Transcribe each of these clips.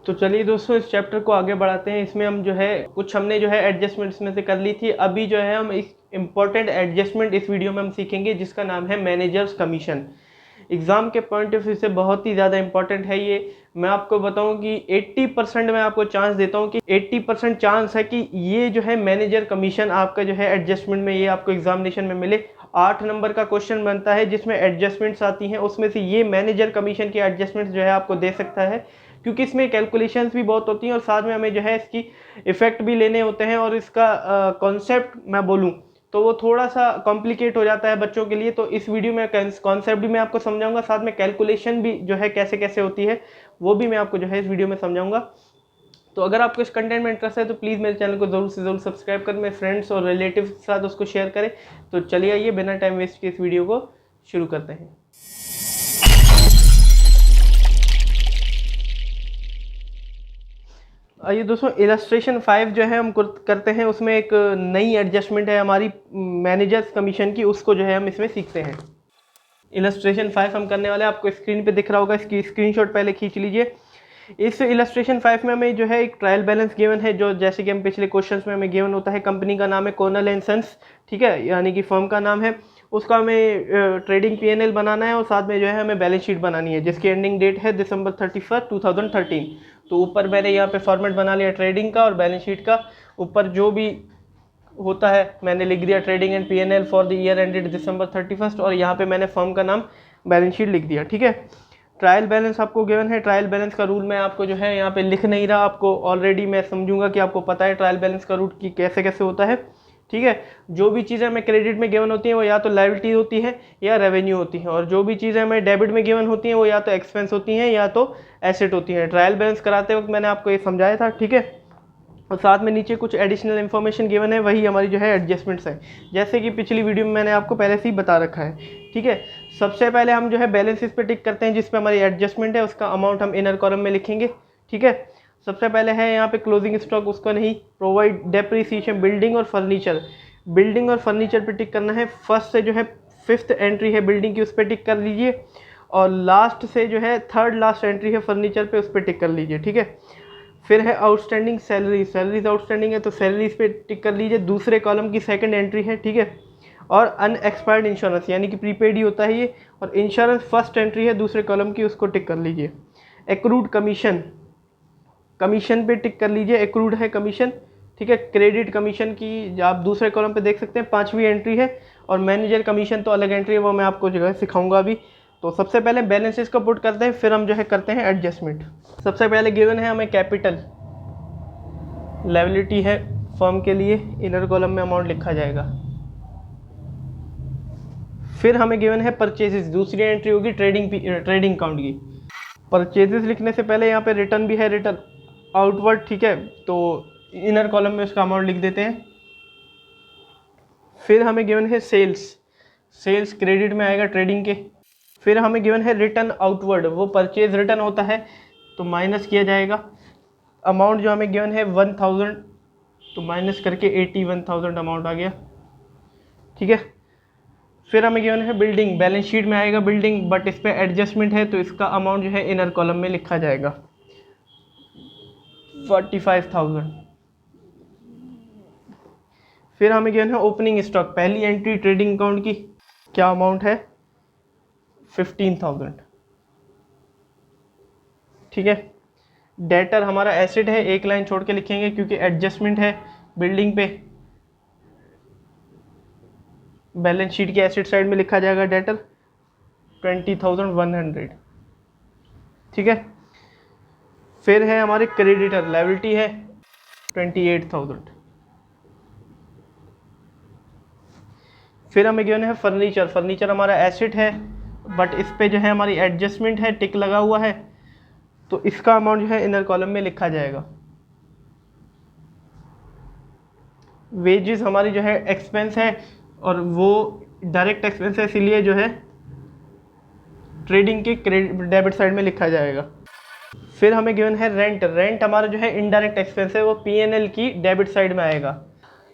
तो चलिए दोस्तों इस चैप्टर को आगे बढ़ाते हैं। इसमें हम जो है कुछ हमने जो है एडजस्टमेंट्स में से कर ली थी। अभी जो है हम एक इम्पॉर्टेंट एडजस्टमेंट इस वीडियो में हम सीखेंगे जिसका नाम है मैनेजर्स कमीशन। एग्ज़ाम के पॉइंट ऑफ व्यू से बहुत ही ज़्यादा इंपॉर्टेंट है ये। मैं आपको बताऊं कि 80% मैं आपको चांस देता हूं कि 80% चांस है कि ये जो है मैनेजर कमीशन आपका जो है एडजस्टमेंट में ये आपको एग्जामिनेशन में मिले। 8 नंबर का क्वेश्चन बनता है जिसमें एडजस्टमेंट्स आती हैं, उसमें से ये मैनेजर कमीशन की एडजस्टमेंट्स जो है आपको दे सकता है, क्योंकि इसमें कैलकुलेशंस भी बहुत होती हैं और साथ में हमें जो है इसकी इफेक्ट भी लेने होते हैं और इसका कॉन्सेप्ट मैं बोलूँ तो वो थोड़ा सा कॉम्प्लिकेट हो जाता है बच्चों के लिए। तो इस वीडियो में कॉन्सेप्ट भी मैं आपको समझाऊंगा, साथ में कैलकुलेशन भी जो है कैसे कैसे होती है वो भी मैं आपको जो है इस वीडियो में समझाऊंगा। तो अगर आपको इस कंटेंट में इंटरेस्ट है तो प्लीज़ मेरे चैनल को ज़रूर से ज़रूर सब्सक्राइब करें, मेरे फ्रेंड्स और रिलेटिव्स के साथ उसको शेयर करें। तो चलिए आइए बिना टाइम वेस्ट के इस वीडियो को शुरू करते हैं। आइए दोस्तों, इलस्ट्रेशन 5 जो है हम करते हैं, उसमें एक नई एडजस्टमेंट है हमारी मैनेजर्स कमीशन की, उसको जो है हम इसमें सीखते हैं। इलस्ट्रेशन 5 हम करने वाले हैं, आपको स्क्रीन पे दिख रहा होगा, इसकी स्क्रीनशॉट पहले खींच लीजिए। इस इलस्ट्रेशन 5 में हमें जो है एक ट्रायल बैलेंस गिवन है, जो जैसे कि हम पिछले क्वेश्चंस में हमें गिवन होता है। कंपनी का नाम है कॉर्नल एंड सन्स, ठीक है, यानी कि फर्म का नाम है। उसका हमें ट्रेडिंग पीएनएल बनाना है और साथ में जो है हमें बैलेंस शीट बनानी है जिसकी एंडिंग डेट है December 31, 2013। तो ऊपर मैंने यहाँ पे फॉर्मेट बना लिया ट्रेडिंग का और बैलेंस शीट का। ऊपर जो भी होता है मैंने लिख दिया trading and PNL for the year ended December 31 और यहाँ पे मैंने फर्म का नाम बैलेंस शीट लिख दिया, ठीक है। ट्रायल बैलेंस आपको गिवन है। ट्रायल बैलेंस का रूल मैं आपको जो है यहाँ पे लिख नहीं रहा, आपको ऑलरेडी मैं समझूंगा कि आपको पता है ट्रायल बैलेंस का रूल की कैसे कैसे होता है, ठीक है। जो भी चीज़ें हमें क्रेडिट में गिवन होती हैं वो या तो लायबिलिटी होती है या रेवेन्यू होती है, और जो भी चीज़ें हमें डेबिट में गिवन होती हैं वो या तो एक्सपेंस होती हैं या तो एसेट होती हैं। ट्रायल बैलेंस कराते वक्त मैंने आपको ये समझाया था, ठीक है। और साथ में नीचे कुछ एडिशनल इन्फॉर्मेशन गिवन है, वही हमारी जो है एडजस्टमेंट्स है, जैसे कि पिछली वीडियो में मैंने आपको पहले से ही बता रखा है, ठीक है। सबसे पहले हम जो है बैलेंसेस पे टिक करते हैं जिस पे हमारी एडजस्टमेंट है, उसका अमाउंट हम इनर कॉलम में लिखेंगे, ठीक है। सबसे पहले है यहाँ पे क्लोजिंग स्टॉक, उसको नहीं। प्रोवाइड डेप्रिसिएशन बिल्डिंग और फर्नीचर, बिल्डिंग और फर्नीचर पे टिक करना है। फर्स्ट से जो है 5th एंट्री है बिल्डिंग की, उस पर टिक कर लीजिए, और लास्ट से जो है 3rd लास्ट एंट्री है फर्नीचर पे, उस पर टिक कर लीजिए, ठीक है। फिर है आउटस्टैंडिंग सैलरी, सैलरीज आउटस्टैंडिंग है तो सैलरीज पे टिक कर लीजिए, दूसरे कॉलम की 2nd एंट्री है, ठीक है। और अनएक्सपायर्ड इंश्योरेंस यानी कि प्रीपेड ही होता है ये, और इंश्योरेंस 1st एंट्री है दूसरे कॉलम की, उसको टिक कर लीजिए। एक्रूड कमीशन, कमीशन पे टिक कर लीजिए, एक्रूड है कमीशन, ठीक है। क्रेडिट कमीशन की आप दूसरे कॉलम पे देख सकते हैं 5वीं एंट्री है, और मैनेजर कमीशन तो अलग एंट्री है, वो मैं आपको जो है सिखाऊंगा अभी। तो सबसे पहले बैलेंसेस को पुट करते हैं, फिर हम जो है करते हैं एडजस्टमेंट। सबसे पहले गिवन है हमें कैपिटल, लायबिलिटी है फर्म के लिए, इनर कॉलम में अमाउंट लिखा जाएगा। फिर हमें गिवन है परचेजेस, दूसरी एंट्री होगी ट्रेडिंग अकाउंट की। परचेजेस लिखने से पहले यहाँ पे रिटर्न भी है, रिटर्न आउटवर्ड, ठीक है, तो इनर कॉलम में उसका अमाउंट लिख देते हैं। फिर हमें गिवन है सेल्स, सेल्स क्रेडिट में आएगा ट्रेडिंग के। फिर हमें गिवन है रिटर्न आउटवर्ड, वो परचेज रिटर्न होता है तो माइनस किया जाएगा। अमाउंट जो हमें गिवन है 1000 तो माइनस करके 81,000 अमाउंट आ गया, ठीक है। फिर हमें गिवन है बिल्डिंग, बैलेंस शीट में आएगा बिल्डिंग, बट इस पर एडजस्टमेंट है तो इसका अमाउंट जो है इनर कॉलम में लिखा जाएगा 45,000। फिर हमें गिवन है ओपनिंग स्टॉक, पहली एंट्री ट्रेडिंग अकाउंट की, क्या अमाउंट है 15,000, ठीक है। डेटर हमारा एसेट है, एक लाइन छोड़ के लिखेंगे क्योंकि एडजस्टमेंट है बिल्डिंग पे। बैलेंस शीट के एसेट साइड में लिखा जाएगा डेटर 20,100, ठीक है। फिर है हमारे क्रेडिटर, लायबिलिटी है 28,000। फिर हमें गिवन है फर्नीचर, फर्नीचर हमारा एसेट है बट इस पे जो है हमारी एडजस्टमेंट है, टिक लगा हुआ है, तो इसका अमाउंट जो है इनर कॉलम में लिखा जाएगा। वेजेस हमारी जो है एक्सपेंस है और वो डायरेक्ट एक्सपेंस है, इसीलिए जो है ट्रेडिंग के डेबिट साइड में लिखा जाएगा। फिर हमें गिवन है रेंट, रेंट हमारा जो है इनडायरेक्ट एक्सपेंस है, वो पीएनएल की डेबिट साइड में आएगा।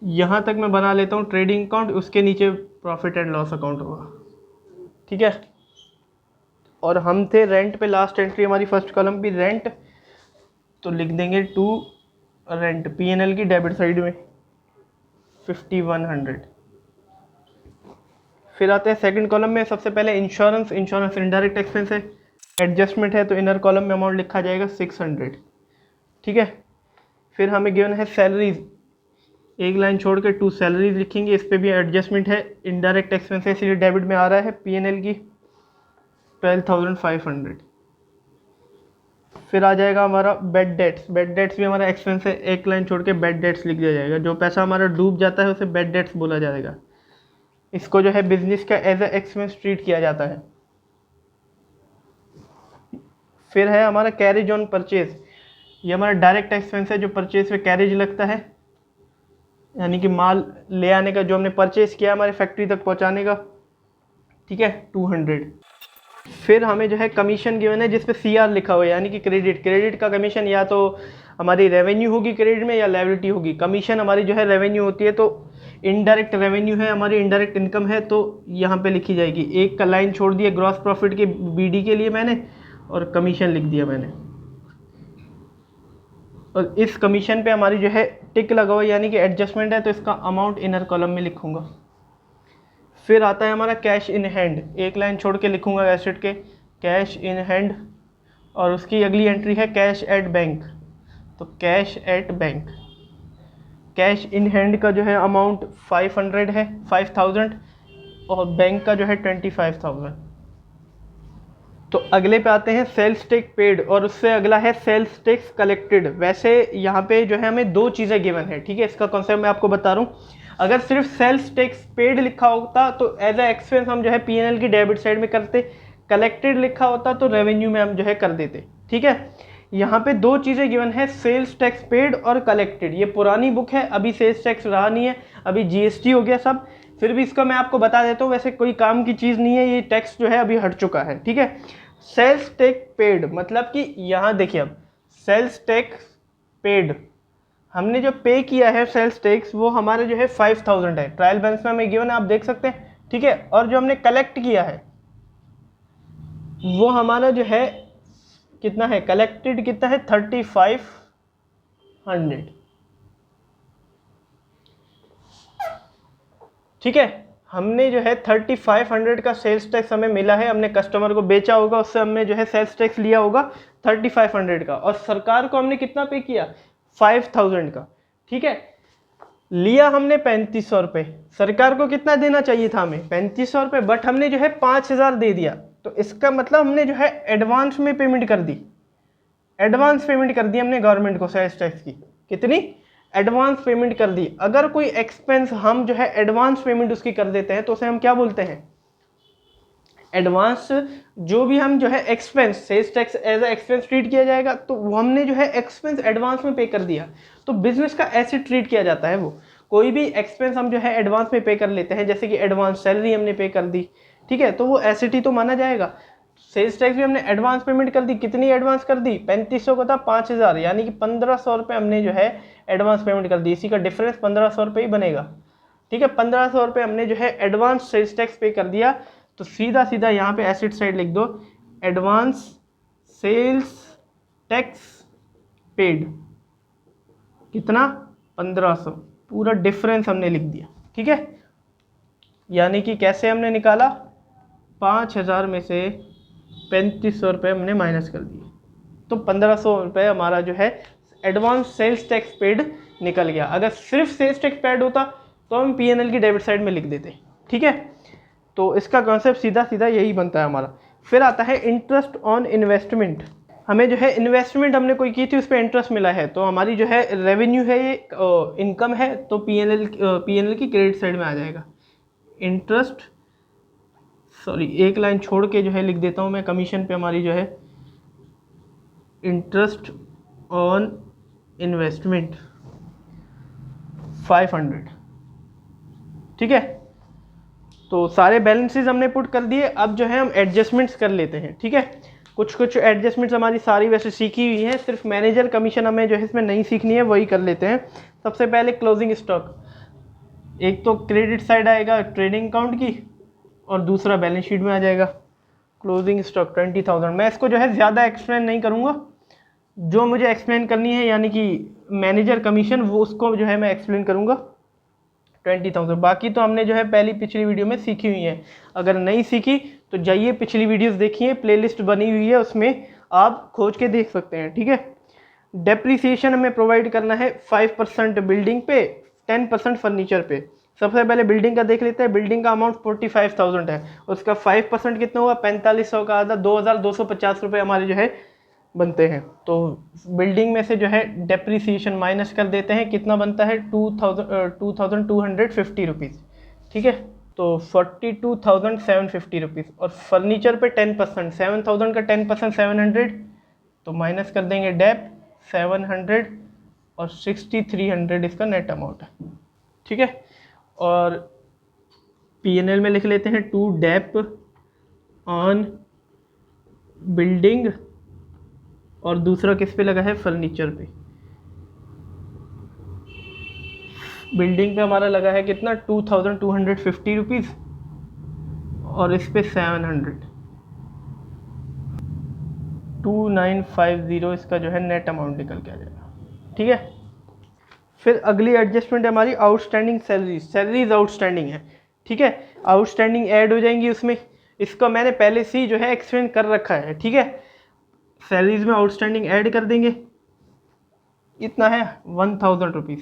यहाँ तक मैं बना लेता हूँ ट्रेडिंग अकाउंट, उसके नीचे प्रॉफिट एंड लॉस अकाउंट होगा, ठीक है। और हम थे रेंट पे, लास्ट एंट्री हमारी फर्स्ट कॉलम भी रेंट, तो लिख देंगे टू रेंट, P&L की डेबिट साइड में 5100। फिर आते हैं सेकंड कॉलम में, सबसे पहले इंश्योरेंस इनडायरेक्ट एक्सपेंस है, एडजस्टमेंट है तो इनर कॉलम में अमाउंट लिखा जाएगा 600, ठीक है। फिर हमें गिवन है सैलरीज, एक लाइन छोड़ के टू सैलरीज लिखेंगे, इस पर भी एडजस्टमेंट है, इनडायरेक्ट एक्सपेंस है इसलिए डेबिट में आ रहा है, P&L की 12,500। फिर आ जाएगा हमारा बेड डेट्स भी हमारा एक्सपेंस है, एक लाइन छोड़ के बेड डेट्स लिख दिया जाएगा, जो पैसा हमारा डूब जाता है उसे बेड डेट्स बोला जाएगा, इसको जो है बिजनेस का एज ए एक्सपेंस ट्रीट किया जाता है। फिर है हमारा कैरेज ऑन परचेज, ये हमारा डायरेक्ट एक्सपेंस है, जो परचेज पे कैरेज लगता है, यानी कि माल ले आने का, जो हमने परचेज किया हमारे फैक्ट्री तक पहुंचाने का, ठीक है, 200। फिर हमें जो है कमीशन गिवन है जिस पे CR लिखा हुआ है, यानी कि क्रेडिट का कमीशन या तो हमारी रेवेन्यू होगी क्रेडिट में या लायबिलिटी होगी। कमीशन हमारी जो है रेवेन्यू होती है, तो इनडायरेक्ट रेवेन्यू है हमारी, इनडायरेक्ट इनकम है, तो यहाँ पे लिखी जाएगी। एक का लाइन छोड़ दिया ग्रॉस प्रॉफिट के BD के लिए मैंने, और कमीशन लिख दिया मैंने, और इस कमीशन पे हमारी जो है टिक लगा हुआ यानी कि एडजस्टमेंट है, तो इसका अमाउंट इनर कॉलम में लिखूंगा। फिर आता है हमारा कैश इन हैंड, एक लाइन छोड़ के लिखूंगा एसेट के कैश इन हैंड, और उसकी अगली एंट्री है कैश एट बैंक, तो cash at bank. Cash in hand का जो है अमाउंट 500 है, 5000, और बैंक का जो है 25,000। तो अगले पे आते हैं सेल्स टैक्स पेड, और उससे अगला है सेल्स टैक्स कलेक्टेड। वैसे यहाँ पे जो है हमें दो चीज़ें गिवन है, ठीक है, इसका कॉन्सेप्ट मैं आपको बता रहा हूँ। अगर सिर्फ सेल्स टैक्स पेड लिखा होता तो एज ए एक्सपेंस हम जो है P&L की डेबिट साइड में करते, कलेक्टेड लिखा होता तो रेवेन्यू में हम जो है कर देते, ठीक है। यहाँ पे दो चीज़ें गिवन है, सेल्स टैक्स पेड और कलेक्टेड। ये पुरानी बुक है, अभी सेल्स टैक्स रहा नहीं है, अभी GST हो गया सब, फिर भी इसका मैं आपको बता देता हूँ, वैसे कोई काम की चीज़ नहीं है, ये टैक्स जो है अभी हट चुका है, ठीक है। सेल्स टैक्स पेड मतलब कि यहाँ देखिए, अब सेल्स टैक्स पेड हमने जो पे किया है सेल्स टैक्स, वो हमारे जो है 5000 है, ट्रायल बैलेंस में हमें गिवन है, आप देख सकते हैं, ठीक है। और जो हमने कलेक्ट किया है वो हमारा जो है कितना है, कलेक्टेड कितना है 3500, ठीक है। हमने जो है 3500 का सेल्स टैक्स हमें मिला है, हमने कस्टमर को बेचा होगा, उससे हमने जो है सेल्स टैक्स लिया होगा 3500 का, और सरकार को हमने कितना पे किया 5000 का, ठीक है। लिया हमने 3500 रुपये, सरकार को कितना देना चाहिए था हमें 3500 रुपये, बट हमने जो है 5000 दे दिया, तो इसका मतलब हमने जो है एडवांस में पेमेंट कर दी, एडवांस पेमेंट कर दी हमने गवर्नमेंट को सेल्स टैक्स की, कितनी एडवांस पेमेंट कर दी। अगर कोई एक्सपेंस हम जो है एडवांस पेमेंट उसकी कर देते हैं तो उसे हम क्या बोलते हैं, एडवांस। जो भी हम जो है expense sales tax as a expense treat किया जाएगा, तो वो हमने जो है एक्सपेंस एडवांस में पे कर दिया, तो बिजनेस का ऐसे ट्रीट किया जाता है। वो कोई भी एक्सपेंस हम जो है एडवांस में पे कर लेते हैं, जैसे कि एडवांस सैलरी हमने पे कर दी, ठीक है, तो वो एसेट ही तो माना जाएगा। सेल्स टैक्स भी हमने एडवांस पेमेंट कर दी, कितनी एडवांस कर दी 3500 का था 5000, यानी कि 1500 रुपये हमने जो है एडवांस पेमेंट कर दी, इसी का डिफरेंस 1500 रुपये ही बनेगा, ठीक है। 1500 रुपये हमने जो है एडवांस सेल्स टैक्स पे कर दिया, तो सीधा सीधा यहाँ पे एसेट साइड लिख दो एडवांस सेल्स टैक्स पेड, कितना 1500, पूरा डिफरेंस हमने लिख दिया, ठीक है। यानी कि कैसे हमने निकाला, 5000 में से 3500 रुपये हमने माइनस कर दिए, तो 1500 रुपये हमारा जो है एडवांस सेल्स टैक्स पेड निकल गया। अगर सिर्फ सेल्स टैक्स पेड होता तो हम P&L की डेबिट साइड में लिख देते, ठीक है। तो इसका कॉन्सेप्ट सीधा सीधा यही बनता है हमारा। फिर आता है इंटरेस्ट ऑन इन्वेस्टमेंट, हमें जो है इन्वेस्टमेंट हमने कोई की थी उस पर इंटरेस्ट मिला है, तो हमारी जो है रेवेन्यू है ये इनकम है, तो P&L की क्रेडिट साइड में आ जाएगा। इंटरेस्ट, सॉरी एक लाइन छोड़ के जो है लिख देता हूँ मैं, कमीशन पे हमारी जो है इंटरेस्ट ऑन इन्वेस्टमेंट 500, ठीक है। तो सारे बैलेंसेस हमने पुट कर दिए, अब जो है हम एडजस्टमेंट्स कर लेते हैं, ठीक है। कुछ कुछ एडजस्टमेंट्स हमारी सारी वैसे सीखी हुई हैं, सिर्फ मैनेजर कमीशन हमें जो है इसमें नहीं सीखनी है, वही कर लेते हैं। सबसे पहले क्लोजिंग स्टॉक, एक तो क्रेडिट साइड आएगा ट्रेडिंग अकाउंट की, और दूसरा बैलेंस शीट में आ जाएगा क्लोजिंग स्टॉक 20,000। मैं इसको जो है ज़्यादा एक्सप्लेन नहीं करूँगा, जो मुझे एक्सप्लेन करनी है यानी कि मैनेजर कमीशन, वो उसको जो है मैं एक्सप्लेन करूँगा 20,000। बाकी तो हमने जो है पहली पिछली वीडियो में सीखी हुई है। अगर नहीं सीखी तो जाइए पिछली वीडियोस देखिए, प्लेलिस्ट बनी हुई है, उसमें आप खोज के देख सकते हैं। ठीक है। डेप्रीसिएशन हमें प्रोवाइड करना है 5% बिल्डिंग पे, 10% फर्नीचर पे। सबसे पहले बिल्डिंग का देख लेते हैं। बिल्डिंग का अमाउंट 45,000 है, उसका 5% कितना हुआ 4500 का आधा 2,250 रुपये हमारे जो है बनते हैं। तो बिल्डिंग में से जो है डेप्रीसिएशन माइनस कर देते हैं, कितना बनता है 2,250 रुपीज़। ठीक है, तो 42,750 रुपीज़। और फर्नीचर पे 10%, 7,000 का 10% 700, तो माइनस कर देंगे डेप 700 और 6,300 इसका नेट अमाउंट है। ठीक है, और P&L में लिख लेते हैं टू डेप ऑन बिल्डिंग, और दूसरा किस पे लगा है फर्नीचर पे। बिल्डिंग पे हमारा लगा है कितना 2,250 रुपीज़, और इस पे 700, 2,950 इसका जो है नेट अमाउंट निकल के आ जाएगा। ठीक है, फिर अगली एडजस्टमेंट हमारी आउटस्टैंडिंग सैलरीज आउटस्टैंडिंग है। ठीक है, आउटस्टैंडिंग ऐड हो जाएंगी उसमें। इसका मैंने पहले से ही जो है एक्सप्लेन कर रखा है। ठीक है, सैलरीज में आउटस्टैंडिंग ऐड कर देंगे, इतना है 1,000 रुपीज़।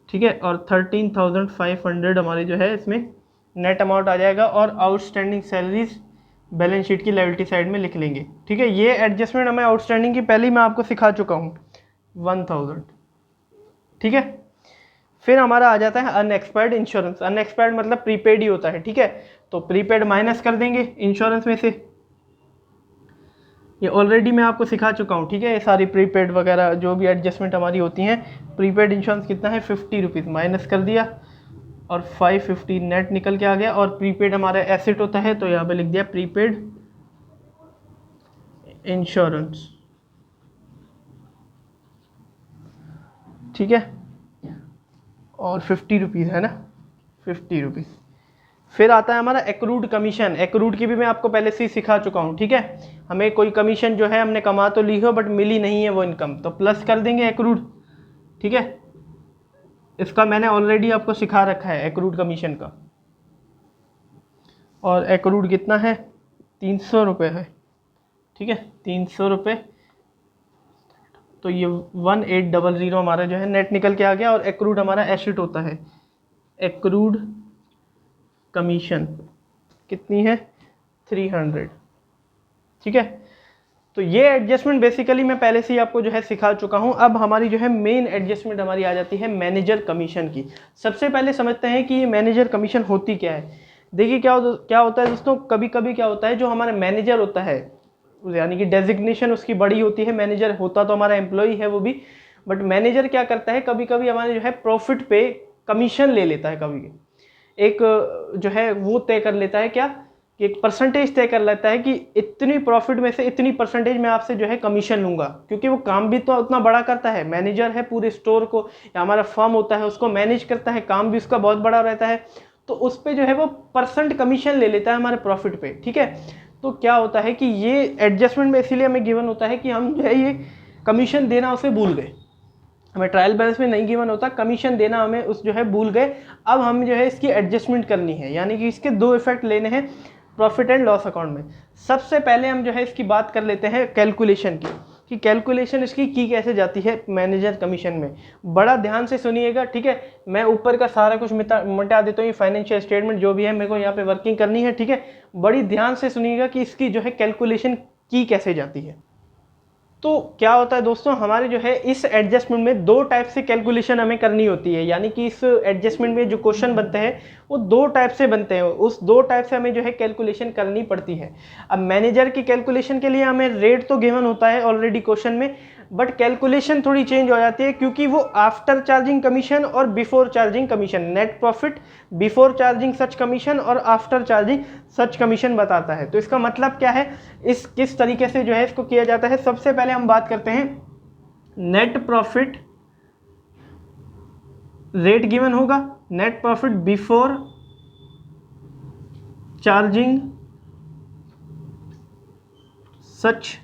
ठीक है, और 13,500 हमारे जो है इसमें नेट अमाउंट आ जाएगा, और आउटस्टैंडिंग सैलरीज बैलेंस शीट की लायबिलिटी साइड में लिख लेंगे। ठीक है, ये एडजस्टमेंट हमें आउटस्टैंडिंग की पहले ही मैं आपको सिखा चुका हूँ 1,000। ठीक है, फिर हमारा आ जाता है अनएक्सपायर्ड इंश्योरेंस। अनएक्सपायर्ड मतलब प्रीपेड ही होता है। ठीक है, तो प्रीपेड माइनस कर देंगे इंश्योरेंस में से, ये ऑलरेडी मैं आपको सिखा चुका हूँ। ठीक है, ये सारी प्रीपेड वगैरह जो भी एडजस्टमेंट हमारी होती हैं। प्रीपेड इंश्योरेंस कितना है 50 रुपीज़, माइनस कर दिया और 550 नेट निकल के आ गया। और प्रीपेड हमारा एसेट होता है, तो यहाँ पे लिख दिया प्रीपेड इंश्योरेंस। ठीक है, और 50 रुपीज़ है ना, 50 रुपीज़। फिर आता है हमारा एक्रूड कमीशन। एक्रूड की भी मैं आपको पहले से ही सिखा चुका हूँ। ठीक है, हमें कोई कमीशन जो है हमने कमा तो ली हो बट मिली नहीं है वो इनकम, तो प्लस कर देंगे एक्रूड। ठीक है, इसका मैंने ऑलरेडी आपको सिखा रखा है एक्रूड कमीशन का, और एक्रूड कितना है 300 रुपये है। ठीक है, 300 रुपये, तो ये 1800 हमारा जो है नेट निकल के आ गया। और एक्रूड हमारा एसेट होता है। एक्रूड कमीशन कितनी है 300। ठीक है, तो ये एडजस्टमेंट बेसिकली मैं पहले से ही आपको जो है सिखा चुका हूं। अब हमारी जो है मेन एडजस्टमेंट हमारी आ जाती है मैनेजर कमीशन की। सबसे पहले समझते हैं कि ये मैनेजर कमीशन होती क्या है। देखिए क्या होता है दोस्तों, कभी कभी क्या होता है, जो हमारा मैनेजर होता है यानी कि डेजिग्नेशन उसकी बड़ी होती है। मैनेजर होता तो हमारा एम्प्लॉई है वो भी, बट मैनेजर क्या करता है कभी कभी हमारे जो है प्रॉफिट पे कमीशन ले लेता है। कभी एक जो है वो तय कर लेता है क्या, कि एक परसेंटेज तय कर लेता है कि इतनी प्रॉफिट में से इतनी परसेंटेज मैं आपसे जो है कमीशन लूंगा, क्योंकि वो काम भी तो उतना बड़ा करता है। मैनेजर है, पूरे स्टोर को या हमारा फर्म होता है उसको मैनेज करता है, काम भी उसका बहुत बड़ा रहता है, तो उस पर जो है वो परसेंट कमीशन ले लेता है हमारे प्रॉफिट पे। ठीक है, तो क्या होता है कि ये एडजस्टमेंट में इसीलिए हमें गिवन होता है कि हम जो है ये कमीशन देना उसे भूल गए। हमें ट्रायल बैलेंस में नहीं गिवन होता, कमीशन देना हमें उस जो है भूल गए। अब हम जो है इसकी एडजस्टमेंट करनी है, यानी कि इसके दो इफेक्ट लेने हैं प्रॉफिट एंड लॉस अकाउंट में। सबसे पहले हम जो है इसकी बात कर लेते हैं कैलकुलेशन की, कि कैलकुलेशन इसकी की कैसे जाती है मैनेजर कमीशन में। बड़ा ध्यान से सुनिएगा। ठीक है, मैं ऊपर का सारा कुछ मिटा देता हूँ, ये फाइनेंशियल स्टेटमेंट जो भी है मेरे को यहाँ पे वर्किंग करनी है। ठीक है, बड़ी ध्यान से सुनिएगा कि इसकी जो है कैलकुलेशन की कैसे जाती है। तो क्या होता है दोस्तों, हमारे जो है इस एडजस्टमेंट में दो टाइप से कैलकुलेशन हमें करनी होती है, यानी कि इस एडजस्टमेंट में जो क्वेश्चन बनते हैं वो दो टाइप से बनते हैं, उस दो टाइप से हमें जो है कैलकुलेशन करनी पड़ती है। अब मैनेजर की कैलकुलेशन के लिए हमें रेट तो गिवन होता है ऑलरेडी क्वेश्चन में, बट कैलकुलेशन थोड़ी चेंज हो जाती है, क्योंकि वो आफ्टर चार्जिंग कमीशन और before charging commission, net profit before charging such commission और आफ्टर चार्जिंग सच कमीशन बताता है। तो इसका मतलब क्या है, इस किस तरीके से जो है इसको किया जाता है। सबसे पहले हम बात करते हैं नेट प्रॉफिट रेट गिवन होगा, नेट प्रॉफिट बिफोर चार्जिंग सच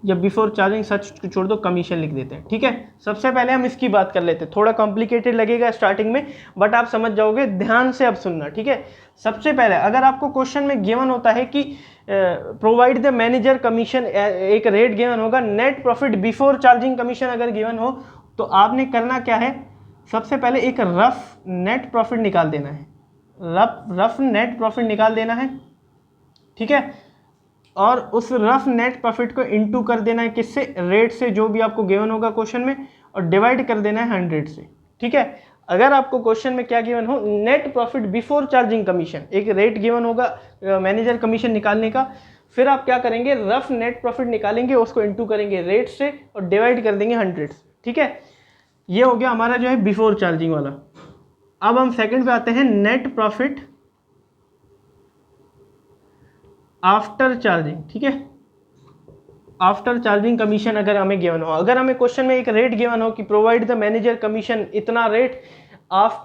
या बिफोर चार्जिंग सच छोड़ दो, कमीशन लिख देते हैं। ठीक है, सबसे पहले हम इसकी बात कर लेते हैं। थोड़ा कॉम्प्लिकेटेड लगेगा स्टार्टिंग में, बट आप समझ जाओगे, ध्यान से अब सुनना। ठीक है, सबसे पहले अगर आपको क्वेश्चन में गिवन होता है कि प्रोवाइड द मैनेजर कमीशन, एक रेट गिवन होगा, net profit before charging commission अगर गिवन हो, तो आपने करना क्या है, सबसे पहले एक रफ नेट प्रॉफिट निकाल देना है। रफ नेट प्रॉफिट निकाल देना है। ठीक है, और उस रफ नेट प्रॉफिट को इनटू कर देना है किससे, रेट से, जो भी आपको गिवन होगा क्वेश्चन में, और डिवाइड कर देना है 100 से। ठीक है, अगर आपको क्वेश्चन में क्या गिवन हो, net profit before charging commission, एक रेट गिवन होगा मैनेजर कमीशन निकालने का, फिर आप क्या करेंगे, रफ नेट प्रॉफिट निकालेंगे, उसको इनटू करेंगे रेट से और डिवाइड कर देंगे 100 से। ठीक है, ये हो गया हमारा जो है बिफोर चार्जिंग वाला। अब हम सेकंड पे आते हैं, नेट प्रॉफिट आफ्टर चार्जिंग। ठीक है, आफ्टर चार्जिंग कमीशन अगर हमें गिवन हो, अगर हमें क्वेश्चन में एक रेट गिवन हो कि प्रोवाइड द मैनेजर कमीशन इतना rate,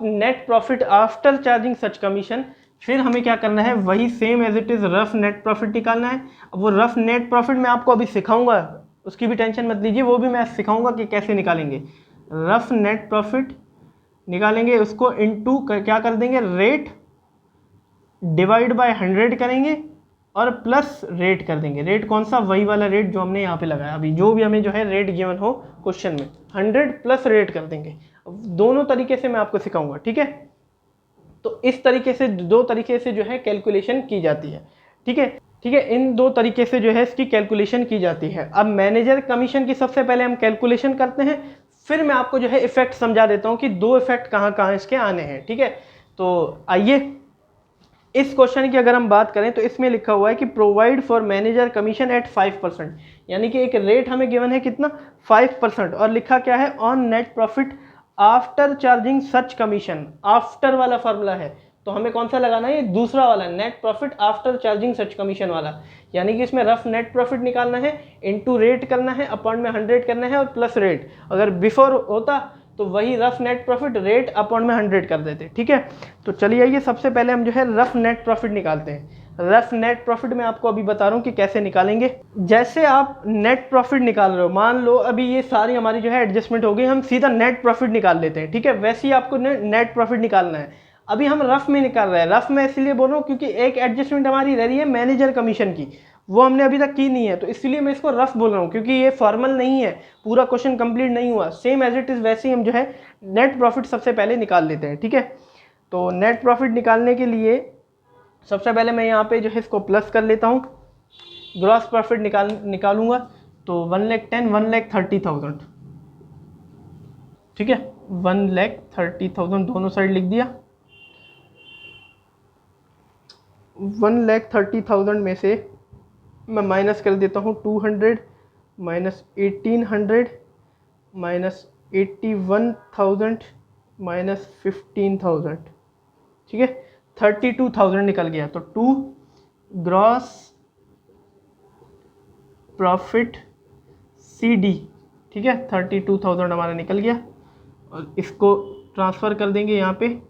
net profit after charging such commission, फिर हमें क्या करना है, वही same as it is rough net profit निकालना है। अब वो रफ नेट प्रॉफिट मैं आपको अभी सिखाऊंगा, उसकी भी टेंशन मत लीजिए, वो भी मैं सिखाऊंगा कि कैसे निकालेंगे। रफ नेट प्रॉफिट निकालेंगे, उसको इनटू क्या कर देंगे, रेट डिवाइड बाय 100 करेंगे और प्लस रेट कर देंगे। रेट कौन सा, वही वाला रेट जो हमने यहाँ पे लगाया अभी, जो भी हमें जो है रेट गिवन हो क्वेश्चन में, 100 प्लस रेट कर देंगे। दोनों तरीके से मैं आपको सिखाऊंगा। ठीक है, तो इस तरीके से, दो तरीके से जो है कैलकुलेशन की जाती है। ठीक है, ठीक है, इन दो तरीके से जो है इसकी कैलकुलेशन की जाती है। अब मैनेजर कमीशन की सबसे पहले हम कैलकुलेशन करते हैं, फिर मैं आपको जो है इफेक्ट समझा देता हूँ कि दो इफेक्ट कहाँ कहाँ इसके आने हैं। ठीक है, तो आइए इस क्वेश्चन की अगर हम बात करें तो इसमें लिखा हुआ है कि provide for manager commission at 5%, यानी कि एक रेट हमें गिवन है कितना, 5%, और लिखा क्या है, on net profit after charging such commission. After वाला फॉर्मूला है, तो हमें कौन सा लगाना है, ये दूसरा वाला, net profit after charging such commission वाला, यानी कि इसमें रफ नेट प्रॉफिट निकालना है, इनटू रेट करना है, अपॉन में 100 करना है और प्लस रेट। अगर बिफोर होता तो वही rough net profit rate upon में 100 कर देते। ठीक है, तो चलिए आइए सबसे पहले हम जो है रफ नेट प्रॉफिट निकालते हैं। रफ नेट प्रॉफिट मैं आपको अभी बता रहा हूँ कि कैसे निकालेंगे। जैसे आप नेट प्रॉफिट निकाल रहे हो, मान लो अभी ये सारी हमारी जो है एडजस्टमेंट हो गई, हम सीधा नेट प्रॉफिट निकाल लेते हैं। ठीक है, वैसे ही आपको नेट प्रॉफिट निकालना है। अभी हम रफ में निकाल रहे हैं, रफ में इसलिए बोल रहा हूँ क्योंकि एक एडजस्टमेंट हमारी रह रही है मैनेजर कमीशन की, वो हमने अभी तक की नहीं है, तो इसलिए मैं इसको रफ बोल रहा हूँ, क्योंकि ये फॉर्मल नहीं है, पूरा क्वेश्चन कंप्लीट नहीं हुआ। सेम एज इट इज़ वैसे ही हम जो है नेट प्रॉफिट सबसे पहले निकाल लेते हैं। ठीक है, तो नेट प्रॉफिट निकालने के लिए सबसे पहले मैं यहाँ पे जो है इसको प्लस कर लेता हूँ, ग्रॉस प्रॉफिट निकालूंगा, तो 1,10,1,30,000। ठीक है, 1,30,000 दोनों साइड लिख दिया। 1,30,000 में से मैं माइनस कर देता हूँ 200 माइनस 1,800 माइनस 81,000 माइनस 15,000। ठीक है, 32,000 निकल गया। तो 2 ग्रॉस प्रॉफिट CD। ठीक है, 32,000 हमारा निकल गया, और इसको ट्रांसफ़र कर देंगे यहाँ पे।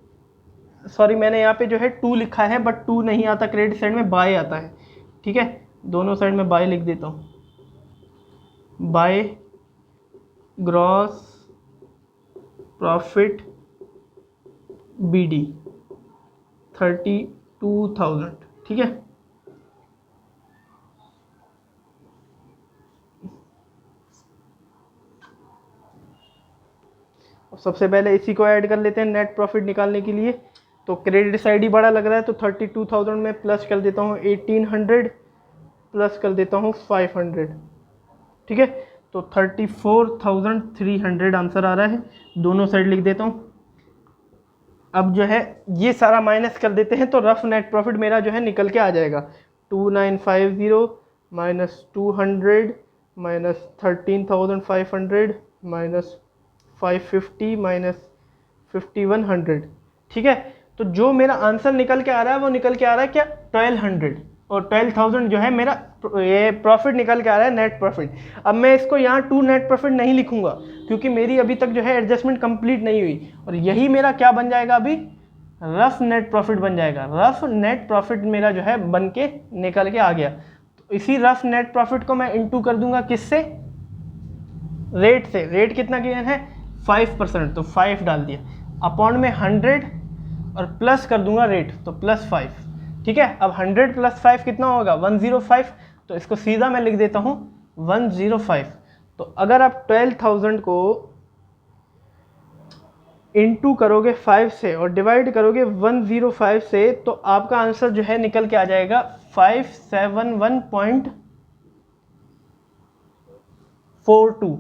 सॉरी, मैंने यहाँ पे जो है 2 लिखा है, बट 2 नहीं आता, क्रेडिट साइड में बाय आता है। ठीक है, दोनों साइड में बाय लिख देता हूँ, बाय ग्रॉस प्रॉफिट BD 32,000। ठीक है, सबसे पहले इसी को ऐड कर लेते हैं नेट प्रॉफिट निकालने के लिए। तो क्रेडिट साइड ही बड़ा लग रहा है, तो 32,000 में प्लस कर देता हूँ 1,800 प्लस कर देता हूँ 500। ठीक है, तो 34,300 आंसर आ रहा है, दोनों साइड लिख देता हूँ। अब जो है ये सारा माइनस कर देते हैं, तो रफ नेट प्रॉफिट मेरा जो है निकल के आ जाएगा 2,950 माइनस 200 माइनस 13,500 माइनस 550 माइनस 5,100। ठीक है, तो जो मेरा आंसर निकल के आ रहा है वो निकल के आ रहा है क्या, 1,200, और 12,000 जो है मेरा ये प्रॉफिट निकल के आ रहा है, नेट प्रॉफिट। अब मैं इसको यहाँ 2 नेट प्रॉफिट नहीं लिखूंगा, क्योंकि मेरी अभी तक जो है एडजस्टमेंट कंप्लीट नहीं हुई, और यही मेरा क्या बन जाएगा, अभी रफ नेट प्रॉफिट बन जाएगा। रफ नेट प्रॉफिट मेरा जो है बन के निकल के आ गया। तो इसी रफ नेट प्रॉफिट को मैं इनटू कर दूंगा किससे, रेट से। रेट कितना गिवन है 5%, तो 5 डाल दिया, अपॉन में 100 और प्लस कर दूंगा रेट, तो +5। ठीक है, अब 100 + 5 कितना होगा 105, तो इसको सीधा मैं लिख देता हूँ 105। तो अगर आप 12,000 को इनटू करोगे 5 से और डिवाइड करोगे 105 से, तो आपका आंसर जो है निकल के आ जाएगा 571.42।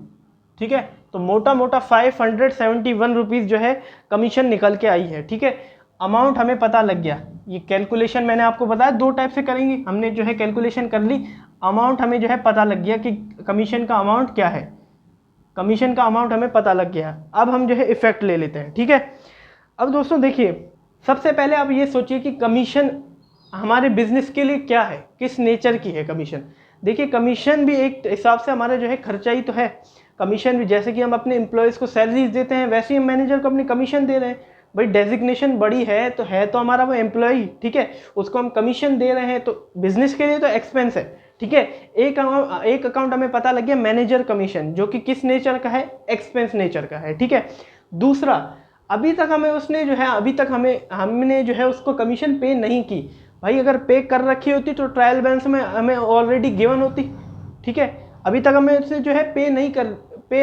ठीक है, तो मोटा मोटा 571 रुपीज़ जो है कमीशन निकल के आई है। ठीक है, अमाउंट हमें पता लग गया। ये कैलकुलेशन मैंने आपको बताया 2 टाइप से करेंगे, हमने जो है कैलकुलेशन कर ली, अमाउंट हमें जो है पता लग गया कि कमीशन का अमाउंट क्या है, कमीशन का अमाउंट हमें पता लग गया। अब हम जो है इफेक्ट ले लेते हैं। ठीक है, अब दोस्तों देखिए, सबसे पहले आप ये सोचिए कि कमीशन हमारे बिजनेस के लिए क्या है, किस नेचर की है कमीशन। देखिए, कमीशन भी एक हिसाब से हमारा जो है खर्चा ही तो है। कमीशन भी जैसे कि हम अपने एम्प्लॉयज़ को सैलरीज देते हैं, वैसे ही हम मैनेजर को अपनी कमीशन दे रहे हैं। भाई डेजिग्नेशन बड़ी है तो हमारा वो एम्प्लॉय, ठीक है, उसको हम कमीशन दे रहे हैं, तो बिजनेस के लिए तो एक्सपेंस है। ठीक है, एक अकाउंट हमें पता लग गया मैनेजर कमीशन, जो कि किस नेचर का है, एक्सपेंस नेचर का है। ठीक है, दूसरा, अभी तक हमें उसने जो है हमने जो है उसको कमीशन पे नहीं की। भाई अगर पे कर रखी होती तो ट्रायल बैलेंस में हमें ऑलरेडी गिवन होती। ठीक है, अभी तक हमें उसने जो है पे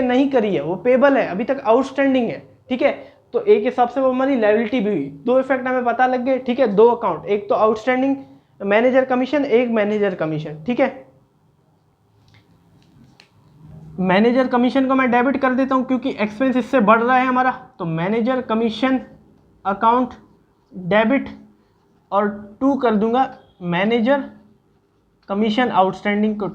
नहीं करी है, वो पेबल है, अभी तक आउटस्टैंडिंग है। ठीक है, तो एक हिसाब से वो हमारी लायबिलिटी भी हुई। 2 इफेक्ट हमें पता लग गए। ठीक है, 2 अकाउंट, एक तो आउटस्टैंडिंग मैनेजर कमीशन, एक मैनेजर कमीशन। ठीक है, मैनेजर कमीशन को मैं डेबिट कर देता हूं क्योंकि एक्सपेंस इससे बढ़ रहा है हमारा, तो मैनेजर कमीशन अकाउंट डेबिट, और 2 कर दूंगा मैनेजर कमीशन आउटस्टैंडिंग को।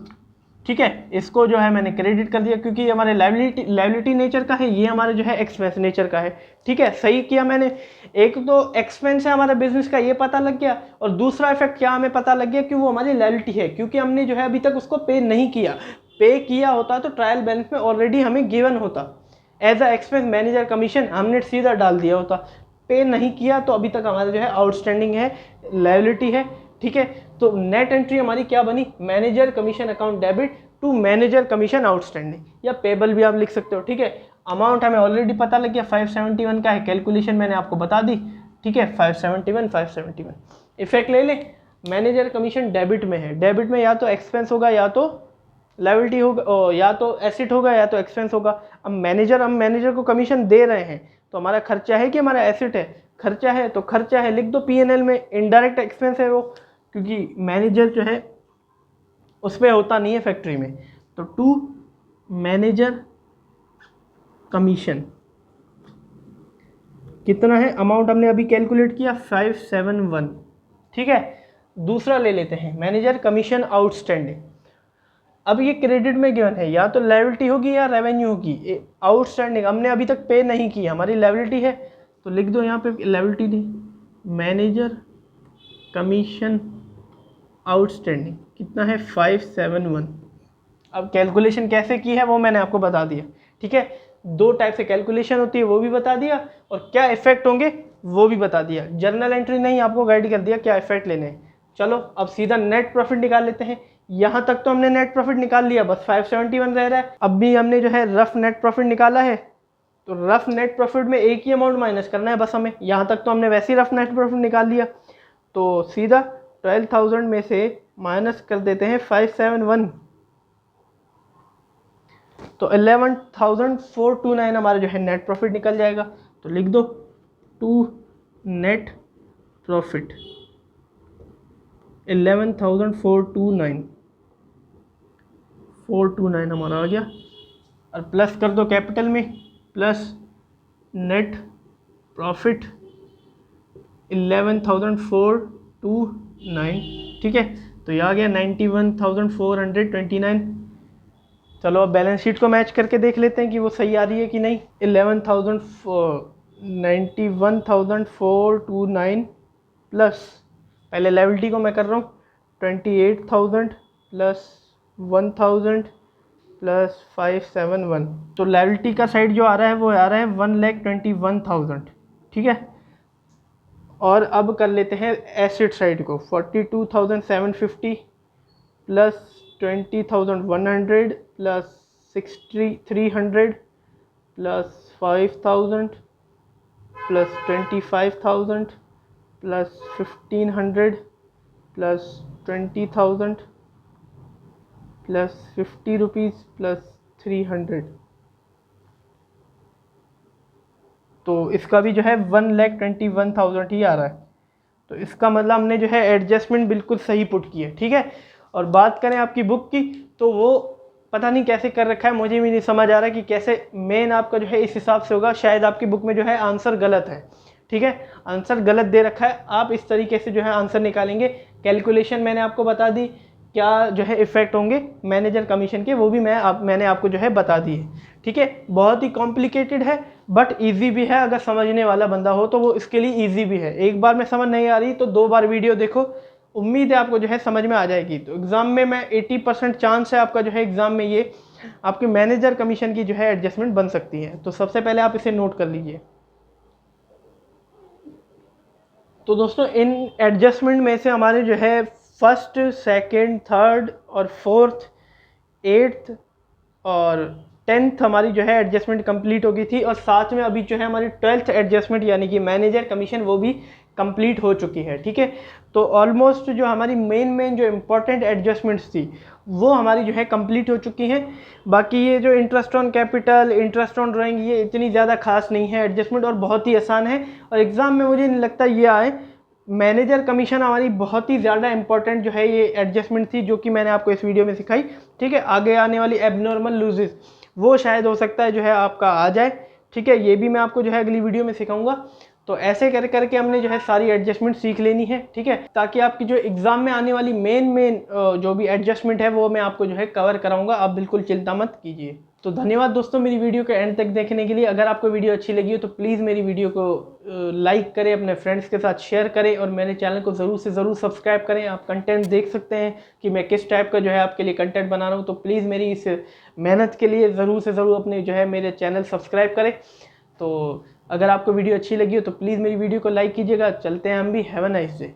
ठीक है, इसको जो है मैंने क्रेडिट कर दिया क्योंकि ये हमारे लायबिलिटी नेचर का है, ये हमारे जो है एक्सपेंस नेचर का है। ठीक है, सही किया मैंने। एक तो एक्सपेंस है हमारे बिजनेस का, ये पता लग गया, और दूसरा इफेक्ट क्या हमें पता लग गया कि वो हमारी लायबिलिटी है, क्योंकि हमने जो है अभी तक उसको पे नहीं किया। पे किया होता तो ट्रायल बैलेंस में ऑलरेडी हमें गिवन होता as a expense manager commission, हमने सीधा डाल दिया होता। पे नहीं किया तो अभी तक हमारा जो है आउटस्टैंडिंग है, लायबिलिटी है। ठीक है, तो नेट एंट्री हमारी क्या बनी, manager commission account debit to manager commission outstanding, या पेबल भी आप लिख सकते हो। ठीक है, अमाउंट हमें ऑलरेडी पता लग गया 571 का है, कैलकुलेशन मैंने आपको बता दी। ठीक है, 571 इफेक्ट ले ले, मैनेजर कमीशन डेबिट में है, डेबिट में या तो एक्सपेंस होगा या तो लायबिलिटी होगा, या तो एसेट होगा या तो एक्सपेंस होगा। अब हम मैनेजर को कमीशन दे रहे हैं, तो हमारा खर्चा है कि हमारा एसेट है, खर्चा है तो खर्चा है, लिख दो P&L में। इनडायरेक्ट एक्सपेंस है वो, क्योंकि मैनेजर जो है उसमें होता नहीं है फैक्ट्री में। तो 2 मैनेजर कमीशन कितना है, अमाउंट हमने अभी कैलकुलेट किया 571। ठीक है, दूसरा ले लेते हैं मैनेजर कमीशन आउटस्टैंडिंग। अब ये क्रेडिट में गिवन है, या तो लायबिलिटी होगी या रेवेन्यू होगी। आउटस्टैंडिंग हमने अभी तक पे नहीं की, हमारी लायबिलिटी है, तो लिख दो यहाँ पे लायबिलिटी दी, मैनेजर कमीशन आउटस्टैंडिंग कितना है 571। अब कैलकुलेशन कैसे की है वो मैंने आपको बता दिया। ठीक है, 2 टाइप से कैलकुलेशन होती है वो भी बता दिया, और क्या इफेक्ट होंगे वो भी बता दिया। जर्नल एंट्री नहीं, आपको गाइड कर दिया क्या इफेक्ट लेने हैं। चलो अब सीधा नेट प्रॉफिट निकाल लेते हैं। यहाँ तक तो हमने नेट प्रॉफिट निकाल लिया, बस 571 रह रहा है। अब भी हमने जो है रफ नेट प्रॉफिट निकाला है, तो रफ नेट प्रॉफिट में एक ही अमाउंट माइनस करना है बस हमें। यहाँ तक तो हमने वैसे ही रफ नेट प्रॉफिट निकाल लिया, तो सीधा 12,000 में से माइनस कर देते हैं 571, तो 11,429 हमारा जो है नेट प्रॉफिट निकल जाएगा। तो लिख दो 2 नेट प्रॉफिट 11,429 हमारा आ गया, और प्लस कर दो कैपिटल में, प्लस नेट प्रॉफिट 11,429। ठीक है, तो ये आ गया 91,429। चलो अब बैलेंस शीट को मैच करके देख लेते हैं कि वो सही आ रही है कि नहीं। 91,429 प्लस, पहले लायबिलिटी को मैं कर रहा हूँ 28,000 प्लस 1,000 प्लस 571, तो लायबिलिटी का साइड जो आ रहा है वो आ रहा है 1,21,000। ठीक है, और अब कर लेते हैं एसेट साइड को 42,750 plus 20,100 plus 6,300 plus 5,000 plus 25,000 plus 1,500 plus 20,000 plus 50 rupees plus 300। तो इसका भी जो है 1,21,000 ही आ रहा है। तो इसका मतलब हमने जो है एडजस्टमेंट बिल्कुल सही पुट की है, ठीक है। और बात करें आपकी बुक की, तो वो पता नहीं कैसे कर रखा है, मुझे भी नहीं समझ आ रहा कि कैसे मेन आपका जो है इस हिसाब से होगा। शायद आपकी बुक में जो है आंसर गलत है, ठीक है, आंसर गलत दे रखा है। आप इस तरीके से जो है आंसर निकालेंगे। कैलकुलेशन मैंने आपको बता दी, क्या जो है इफेक्ट होंगे मैनेजर कमीशन के, वो भी मैंने आपको जो है बता दी है, ठीक है। बहुत ही कॉम्प्लिकेटेड है बट इजी भी है। अगर समझने वाला बंदा हो तो वो इसके लिए इजी भी है। एक बार में समझ नहीं आ रही तो 2 बार वीडियो देखो, उम्मीद है आपको जो है समझ में आ जाएगी। तो एग्ज़ाम में मैं 80% चांस है आपका जो है एग्ज़ाम में ये आपके मैनेजर कमीशन की जो है एडजस्टमेंट बन सकती है। तो सबसे पहले आप इसे नोट कर लीजिए। तो दोस्तों इन एडजस्टमेंट में से हमारे जो है फर्स्ट, सेकंड, थर्ड और फोर्थ, एट्थ और 10th हमारी जो है एडजस्टमेंट कंप्लीट हो गई थी। और साथ में अभी जो है हमारी 12th एडजस्टमेंट यानी कि मैनेजर कमीशन वो भी कंप्लीट हो चुकी है, ठीक है। तो ऑलमोस्ट जो हमारी मेन जो इम्पोर्टेंट एडजस्टमेंट्स थी वो हमारी जो है कंप्लीट हो चुकी हैं। बाकी ये जो interest on capital, interest on drawing, ये इतनी ज़्यादा खास नहीं है एडजस्टमेंट और बहुत ही आसान है। और एग्ज़ाम में मुझे नहीं लगता ये आए। मैनेजर कमीशन हमारी बहुत ही ज़्यादा इंपॉर्टेंट जो है ये एडजस्टमेंट थी, जो कि मैंने आपको इस वीडियो में सिखाई, ठीक है। आगे आने वाली एबनॉर्मल लूजेस वो शायद हो सकता है जो है आपका आ जाए, ठीक है। ये भी मैं आपको जो है अगली वीडियो में सिखाऊंगा। तो ऐसे करके हमने जो है सारी एडजस्टमेंट सीख लेनी है, ठीक है, ताकि आपकी जो एग्जाम में आने वाली मेन जो भी एडजस्टमेंट है वो मैं आपको जो है कवर कराऊंगा। आप बिल्कुल चिंता मत कीजिए। तो धन्यवाद दोस्तों मेरी वीडियो के एंड तक देखने के लिए। अगर आपको वीडियो अच्छी लगी हो तो प्लीज़ मेरी वीडियो को लाइक करें, अपने फ्रेंड्स के साथ शेयर करें और मेरे चैनल को ज़रूर से ज़रूर सब्सक्राइब करें। आप कंटेंट देख सकते हैं कि मैं किस टाइप का जो है आपके लिए कंटेंट बना रहा हूँ। तो प्लीज़ मेरी इस मेहनत के लिए ज़रूर से ज़रूर अपने जो है मेरे चैनल सब्सक्राइब करें। तो अगर आपको वीडियो अच्छी लगी हो तो प्लीज़ मेरी वीडियो को लाइक कीजिएगा। चलते हैं हम भी। Have a nice day.